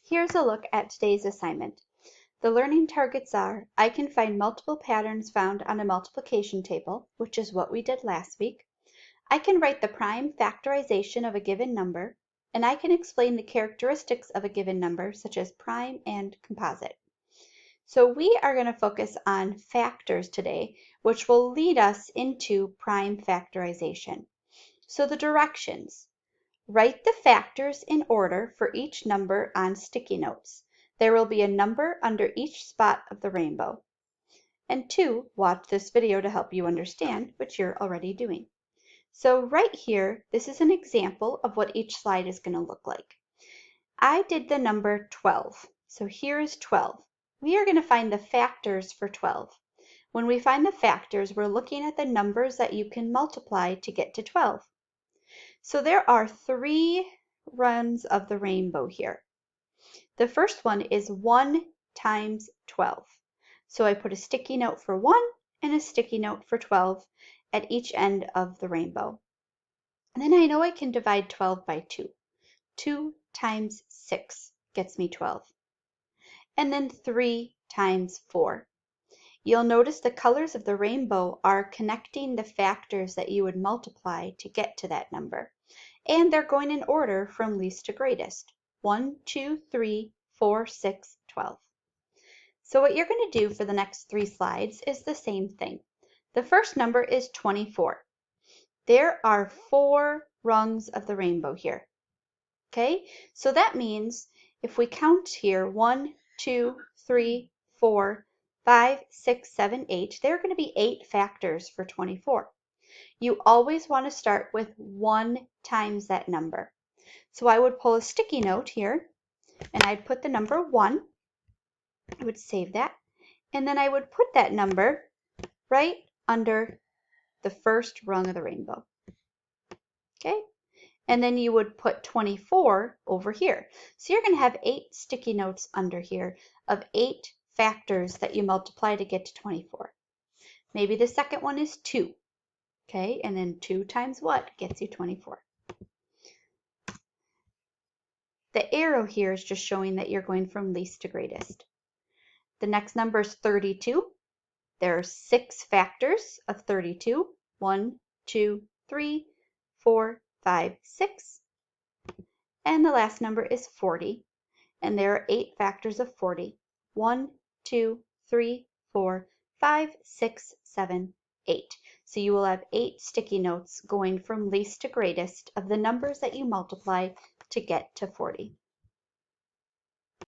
Here's a look at today's assignment. The learning targets are, I can find multiple patterns found on a multiplication table, which is what we did last week. I can write the prime factorization of a given number, and I can explain the characteristics of a given number, such as prime and composite. So we are going to focus on factors today, which will lead us into prime factorization. So the directions. Write the factors in order for each number on sticky notes. There will be a number under each spot of the rainbow. And 2, watch this video to help you understand, which you're already doing. So right here, this is an example of what each slide is going to look like. I did the number 12. So here is 12. We are going to find the factors for 12. When we find the factors, we're looking at the numbers that you can multiply to get to 12. So there are 3 runs of the rainbow here. The first one is 1 times 12. So I put a sticky note for 1 and a sticky note for 12 at each end of the rainbow. And then I know I can divide 12 by 2. 2 times 6 gets me 12. And then 3 times 4. You'll notice the colors of the rainbow are connecting the factors that you would multiply to get to that number. And they're going in order from least to greatest. 1, 2, 3, 4, 6, 12. So what you're going to do for the next 3 slides is the same thing. The first number is 24. There are 4 rungs of the rainbow here. Okay, so that means if we count here, 1, 2, 3, 4, 5, 6, 7, 8, there are going to be 8 factors for 24. You always want to start with 1 times that number. So I would pull a sticky note here, and I'd put the number 1. I would save that, and then I would put that number right under the first rung of the rainbow. Okay, and then you would put 24 over here. So you're going to have 8 sticky notes under here of 8 factors that you multiply to get to 24. Maybe the second one is 2. Okay, and then 2 times what gets you 24. The arrow here is just showing that you're going from least to greatest. The next number is 32. There are 6 factors of 32. 1, 2, 3, 4, 5, 6. And the last number is 40. And there are 8 factors of 40. 1, 2, 3, 4, 5, 6, 7, 8. So you will have 8 sticky notes going from least to greatest of the numbers that you multiply to get to 40.